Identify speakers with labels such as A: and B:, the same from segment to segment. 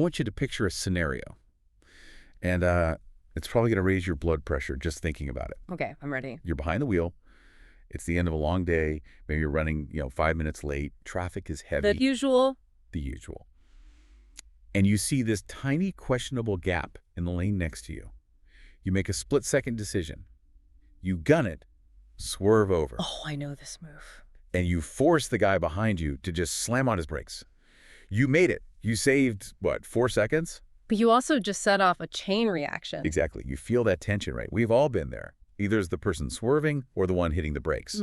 A: want you to picture a scenario. And it's probably going to raise your blood pressure just thinking about it.
B: Okay, I'm ready.
A: You're behind the wheel. It's the end of a long day. Maybe you're running, 5 minutes late. Traffic is heavy.
B: The usual.
A: The usual. And you see this tiny questionable gap in the lane next to you. You make a split-second decision. You gun it, swerve over.
B: Oh, I know this move.
A: And you force the guy behind you to just slam on his brakes. You made it. You saved, 4 seconds?
B: But you also just set off a chain reaction.
A: Exactly. You feel that tension, right? We've all been there. Either as the person swerving or the one hitting the brakes.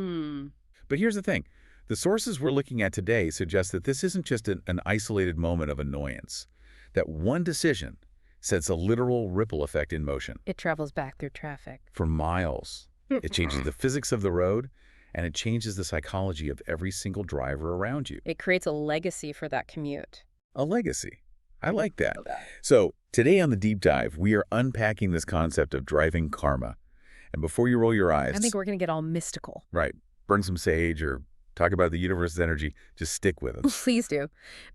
A: But here's the thing. The sources we're looking at today suggest that this isn't just an isolated moment of annoyance. That one decision sets a literal ripple effect in motion.
B: It travels back through traffic.
A: For miles. It changes the physics of the road, and it changes the psychology of every single driver around you.
B: It creates a legacy for that commute.
A: A legacy. I like that. So today on the deep dive, we are unpacking this concept of driving karma. And before you roll your eyes...
B: I think we're going to get all mystical.
A: Right. Burn some sage or talk about the universe's energy. Just stick with us.
B: Please do.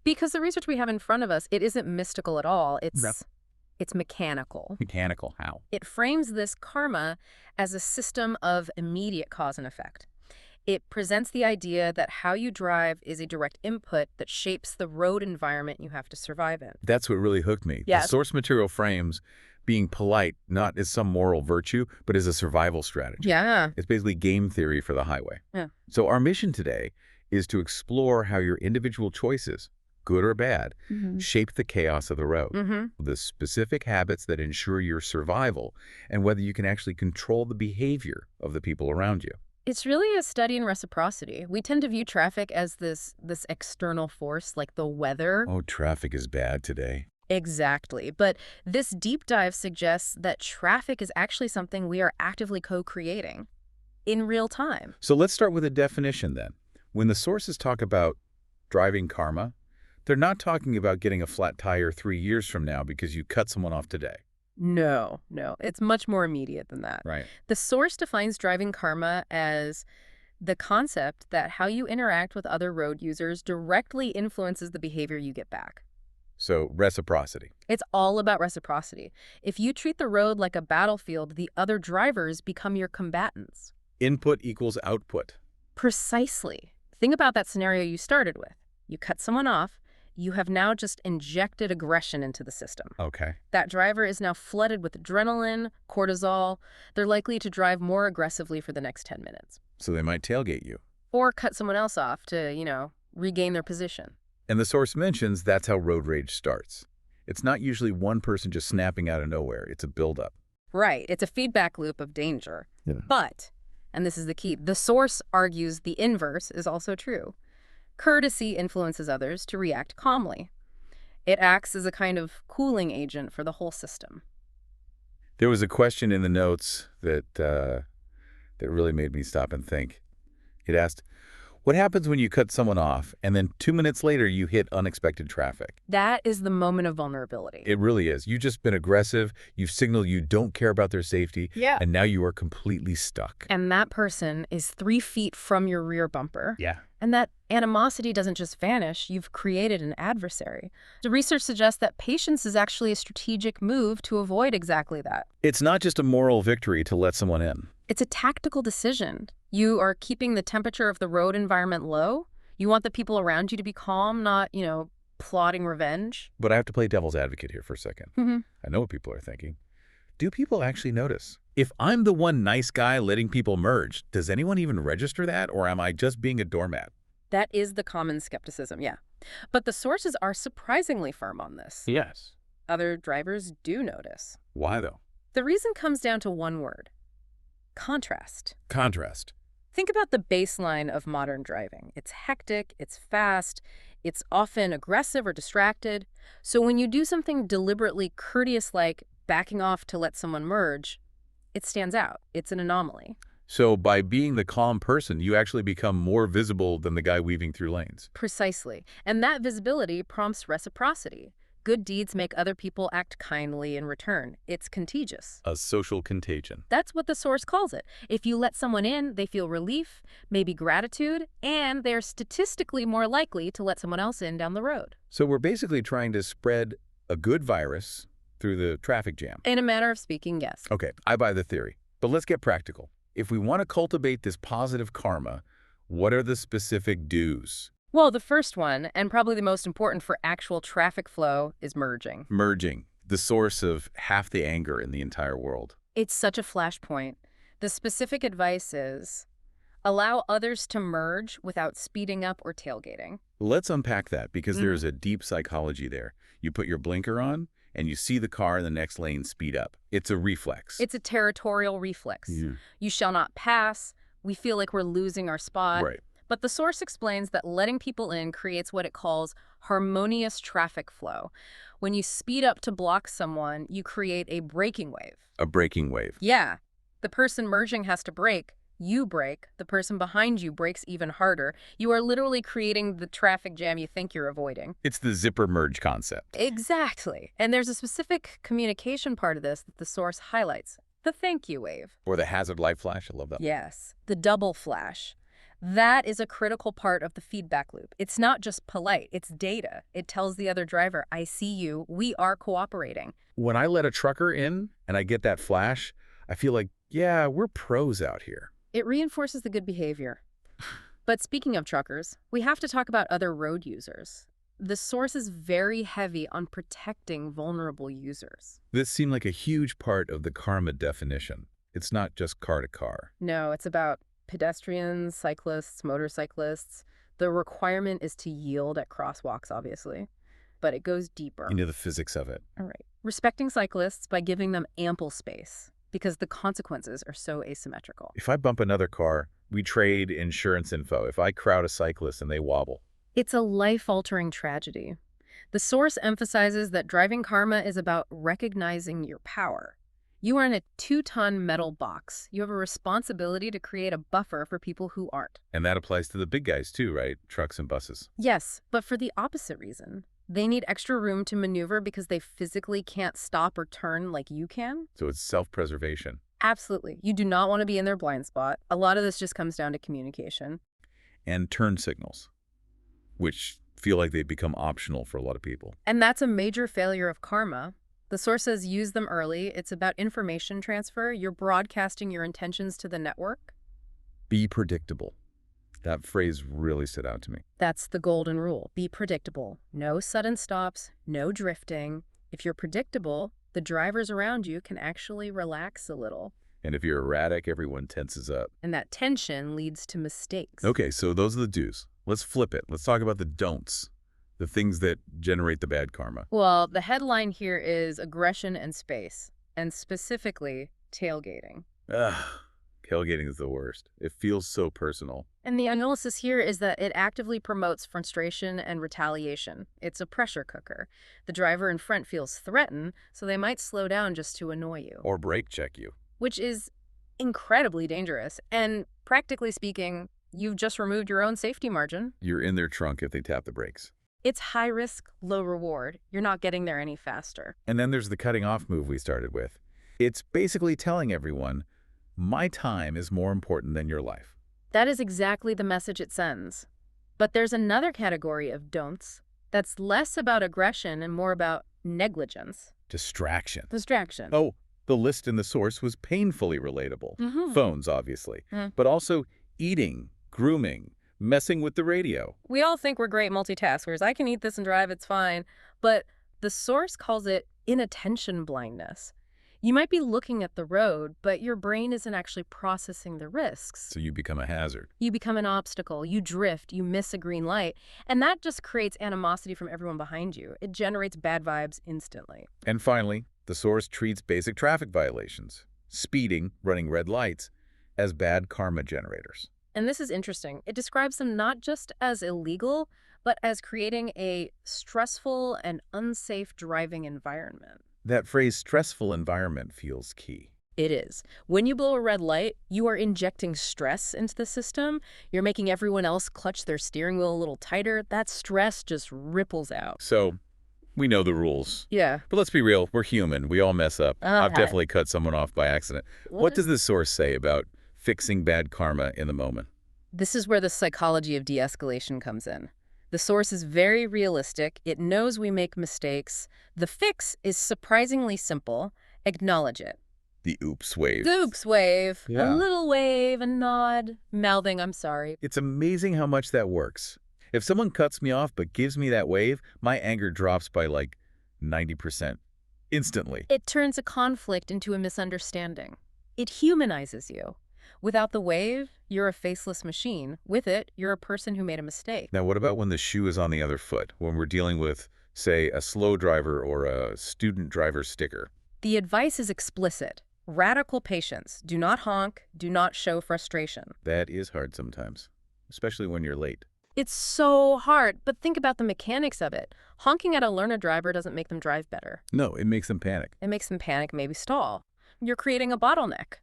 B: Because the research we have in front of us, it isn't mystical at all. It's mechanical.
A: Mechanical how?
B: It frames this karma as a system of immediate cause and effect. It presents the idea that how you drive is a direct input that shapes the road environment you have to survive in.
A: That's what really hooked me.
B: Yes.
A: The source material frames being polite not as some moral virtue, but as a survival strategy.
B: Yeah.
A: It's basically game theory for the highway.
B: Yeah.
A: So our mission today is to explore how your individual choices, good or bad, shape the chaos of the road. The specific habits that ensure your survival, and whether you can actually control the behavior of the people around you.
B: It's really a study in reciprocity. We tend to view traffic as this external force, like the weather.
A: Oh, traffic is bad today.
B: Exactly. But this deep dive suggests that traffic is actually something we are actively co-creating in real time.
A: So let's start with a definition then. When the sources talk about driving karma, they're not talking about getting a flat tire 3 years from now because you cut someone off today.
B: No. It's much more immediate than that.
A: Right.
B: The source defines driving karma as the concept that how you interact with other road users directly influences the behavior you get back.
A: So reciprocity.
B: It's all about reciprocity. If you treat the road like a battlefield, the other drivers become your combatants.
A: Input equals output.
B: Precisely. Think about that scenario you started with. You cut someone off. You have now just injected aggression into the system.
A: Okay.
B: That driver is now flooded with adrenaline, cortisol. They're likely to drive more aggressively for the next 10 minutes.
A: So they might tailgate you.
B: Or cut someone else off to, regain their position.
A: And the source mentions that's how road rage starts. It's not usually one person just snapping out of nowhere. It's a buildup.
B: Right. It's a feedback loop of danger.
A: Yeah.
B: But, and this is the key, the source argues the inverse is also true. Courtesy influences others to react calmly. It acts as a kind of cooling agent for the whole system.
A: There was a question in the notes that really made me stop and think. It asked, what happens when you cut someone off and then 2 minutes later you hit unexpected traffic?
B: That is the moment of vulnerability.
A: It really is. You've just been aggressive. You've signaled you don't care about their safety.
B: Yeah.
A: And now you are completely stuck.
B: And that person is 3 feet from your rear bumper.
A: Yeah.
B: And that animosity doesn't just vanish. You've created an adversary. The research suggests that patience is actually a strategic move to avoid exactly that.
A: It's not just a moral victory to let someone in.
B: It's a tactical decision. You are keeping the temperature of the road environment low. You want the people around you to be calm, not, plotting revenge.
A: But I have to play devil's advocate here for a second. I know what people are thinking. Do people actually notice? If I'm the one nice guy letting people merge, does anyone even register that, or am I just being a doormat?
B: That is the common skepticism, yeah. But the sources are surprisingly firm on this.
A: Yes.
B: Other drivers do notice.
A: Why, though?
B: The reason comes down to one word: contrast.
A: Contrast.
B: Think about the baseline of modern driving. It's hectic, it's fast, it's often aggressive or distracted. So when you do something deliberately courteous like backing off to let someone merge, it stands out. It's an anomaly.
A: So by being the calm person, you actually become more visible than the guy weaving through lanes.
B: Precisely. And that visibility prompts reciprocity. Good deeds make other people act kindly in return. It's contagious.
A: A social contagion.
B: That's what the source calls it. If you let someone in, they feel relief, maybe gratitude, and they're statistically more likely to let someone else in down the road.
A: So we're basically trying to spread a good virus through the traffic jam.
B: In a manner of speaking, yes.
A: Okay, I buy the theory. But let's get practical. If we want to cultivate this positive karma, what are the specific do's?
B: Well, the first one, and probably the most important for actual traffic flow, is merging.
A: Merging, the source of half the anger in the entire world.
B: It's such a flashpoint. The specific advice is allow others to merge without speeding up or tailgating.
A: Let's unpack that because there's a deep psychology there. You put your blinker on and you see the car in the next lane speed up. It's a reflex.
B: It's a territorial reflex.
A: Yeah.
B: You shall not pass. We feel like we're losing our spot.
A: Right.
B: But the source explains that letting people in creates what it calls harmonious traffic flow. When you speed up to block someone, you create a braking wave.
A: A braking wave.
B: Yeah. The person merging has to brake. You brake. The person behind you brakes even harder. You are literally creating the traffic jam you think you're avoiding.
A: It's the zipper merge concept.
B: Exactly. And there's a specific communication part of this that the source highlights. The thank you wave.
A: Or the hazard light flash. I love that.
B: Yes. The double flash. That is a critical part of the feedback loop. It's not just polite, it's data. It tells the other driver, I see you, we are cooperating.
A: When I let a trucker in and I get that flash, I feel like, yeah, we're pros out here.
B: It reinforces the good behavior. But speaking of truckers, we have to talk about other road users. The source is very heavy on protecting vulnerable users.
A: This seemed like a huge part of the karma definition. It's not just car to car.
B: No, it's about pedestrians, cyclists, motorcyclists. The requirement is to yield at crosswalks, obviously, but it goes deeper.
A: Into the physics of it.
B: All right. Respecting cyclists by giving them ample space because the consequences are so asymmetrical.
A: If I bump another car, we trade insurance info. If I crowd a cyclist and they wobble.
B: It's a life-altering tragedy. The source emphasizes that driving karma is about recognizing your power. You are in a 2-ton metal box. You have a responsibility to create a buffer for people who aren't.
A: And that applies to the big guys too, right? Trucks and buses.
B: Yes, but for the opposite reason. They need extra room to maneuver because they physically can't stop or turn like you can.
A: So it's self-preservation.
B: Absolutely. You do not want to be in their blind spot. A lot of this just comes down to communication.
A: And turn signals, which feel like they've become optional for a lot of people.
B: And that's a major failure of karma. The source says use them early. It's about information transfer. You're broadcasting your intentions to the network.
A: Be predictable. That phrase really stood out to me.
B: That's the golden rule. Be predictable. No sudden stops, no drifting. If you're predictable, the drivers around you can actually relax a little.
A: And if you're erratic, everyone tenses up.
B: And that tension leads to mistakes.
A: Okay, so those are the do's. Let's flip it. Let's talk about the don'ts. The things that generate the bad karma.
B: Well, the headline here is aggression and space, and specifically tailgating.
A: Ugh, tailgating is the worst. It feels so personal.
B: And the analysis here is that it actively promotes frustration and retaliation. It's a pressure cooker. The driver in front feels threatened, so they might slow down just to annoy you.
A: Or brake check you.
B: Which is incredibly dangerous. And practically speaking, you've just removed your own safety margin.
A: You're in their trunk if they tap the brakes.
B: It's high risk, low reward. You're not getting there any faster.
A: And then there's the cutting off move we started with. It's basically telling everyone, my time is more important than your life.
B: That is exactly the message it sends. But there's another category of don'ts that's less about aggression and more about negligence.
A: Distraction.
B: Distraction.
A: Oh, the list in the source was painfully relatable. Phones, obviously. But also eating, grooming, messing with the radio.
B: We all think we're great multitaskers. I can eat this and drive, it's fine. But the source calls it inattention blindness. You might be looking at the road, but your brain isn't actually processing the risks.
A: So you become a hazard.
B: You become an obstacle. You drift. You miss a green light. And that just creates animosity from everyone behind you. It generates bad vibes instantly.
A: And finally, the source treats basic traffic violations, speeding, running red lights, as bad karma generators.
B: And this is interesting. It describes them not just as illegal, but as creating a stressful and unsafe driving environment.
A: That phrase, stressful environment, feels key.
B: It is. When you blow a red light, you are injecting stress into the system. You're making everyone else clutch their steering wheel a little tighter. That stress just ripples out.
A: So, we know the rules.
B: Yeah.
A: But let's be real, we're human. We all mess up. I've definitely cut someone off by accident. What does the source say about fixing bad karma in the moment?
B: This is where the psychology of de-escalation comes in. The The source is very realistic. It knows we make mistakes. The fix is surprisingly simple. Acknowledge it.
A: The oops wave.
B: The oops wave.
A: Yeah.
B: A little wave, a nod, mouthing, I'm sorry.
A: It's amazing how much that works. If someone cuts me off but gives me that wave, my anger drops by like 90%. Instantly.
B: It turns a conflict into a misunderstanding. It humanizes you. Without the wave, you're a faceless machine. With it, you're a person who made a mistake.
A: Now, what about when the shoe is on the other foot? When we're dealing with, say, a slow driver or a student driver sticker?
B: The advice is explicit. Radical patience. Do not honk. Do not show frustration.
A: That is hard sometimes, especially when you're late.
B: It's so hard, but think about the mechanics of it. Honking at a learner driver doesn't make them drive better.
A: No, it makes them panic.
B: It makes them panic, maybe stall. You're creating a bottleneck.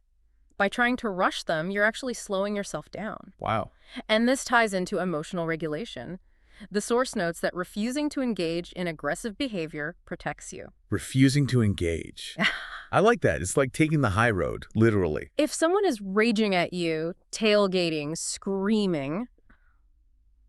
B: By trying to rush them, you're actually slowing yourself down.
A: Wow.
B: And this ties into emotional regulation. The source notes that refusing to engage in aggressive behavior protects you.
A: Refusing to engage. I like that. It's like taking the high road, literally.
B: If someone is raging at you, tailgating, screaming,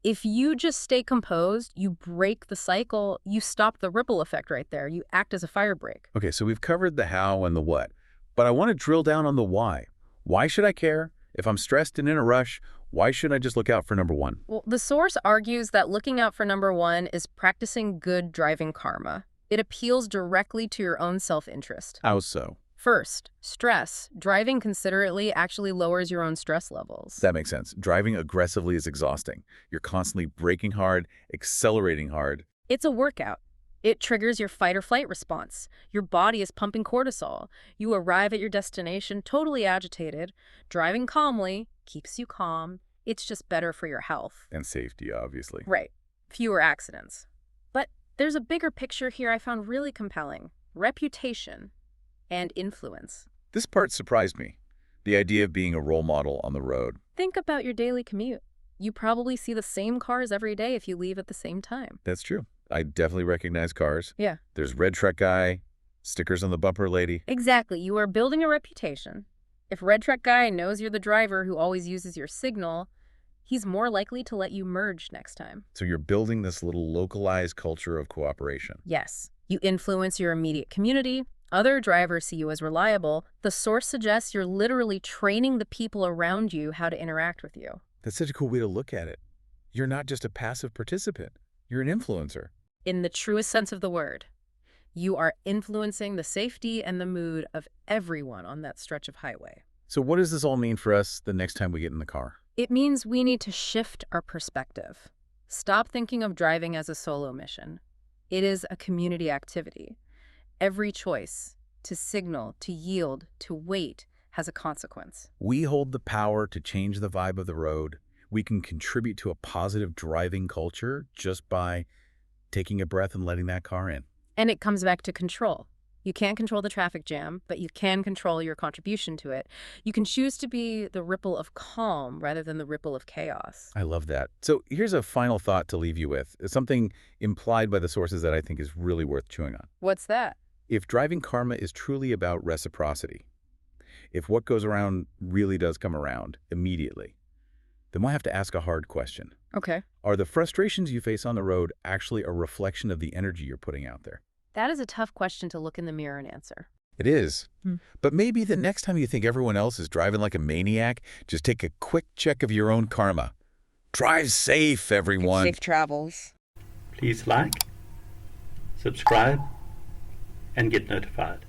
B: if you just stay composed, you break the cycle, you stop the ripple effect right there. You act as a fire break.
A: Okay, so we've covered the how and the what, but I want to drill down on the why. Why should I care? If I'm stressed and in a rush, why shouldn't I just look out for number one?
B: Well, the source argues that looking out for number one is practicing good driving karma. It appeals directly to your own self-interest.
A: How so?
B: First, stress. Driving considerately actually lowers your own stress levels.
A: That makes sense. Driving aggressively is exhausting. You're constantly braking hard, accelerating hard.
B: It's a workout. It triggers your fight or flight response. Your body is pumping cortisol. You arrive at your destination totally agitated. Driving calmly keeps you calm. It's just better for your health.
A: And safety, obviously.
B: Right. Fewer accidents. But there's a bigger picture here I found really compelling. Reputation and influence.
A: This part surprised me. The idea of being a role model on the road.
B: Think about your daily commute. You probably see the same cars every day if you leave at the same time.
A: That's true. I definitely recognize cars.
B: Yeah.
A: There's red truck guy, stickers on the bumper lady.
B: Exactly. You are building a reputation. If red truck guy knows you're the driver who always uses your signal, he's more likely to let you merge next time.
A: So you're building this little localized culture of cooperation.
B: Yes. You influence your immediate community. Other drivers see you as reliable. The source suggests you're literally training the people around you how to interact with you.
A: That's such a cool way to look at it. You're not just a passive participant. You're an influencer.
B: In the truest sense of the word, you are influencing the safety and the mood of everyone on that stretch of highway.
A: So what does this all mean for us the next time we get in the car?
B: It means we need to shift our perspective. Stop thinking of driving as a solo mission. It is a community activity. Every choice, to signal, to yield, to wait, has a consequence.
A: We hold the power to change the vibe of the road. We can contribute to a positive driving culture just by taking a breath and letting that car in.
B: And it comes back to control. You can't control the traffic jam, but you can control your contribution to it. You can choose to be the ripple of calm rather than the ripple of chaos.
A: I love that. So here's a final thought to leave you with. It's something implied by the sources that I think is really worth chewing on.
B: What's that?
A: If driving karma is truly about reciprocity, if what goes around really does come around immediately, then we'll have to ask a hard question.
B: Okay.
A: Are the frustrations you face on the road actually a reflection of the energy you're putting out there?
B: That is a tough question to look in the mirror and answer.
A: It is. But maybe the next time you think everyone else is driving like a maniac, just take a quick check of your own karma. Drive safe, everyone.
B: Safe travels.
C: Please like, subscribe, and get notified.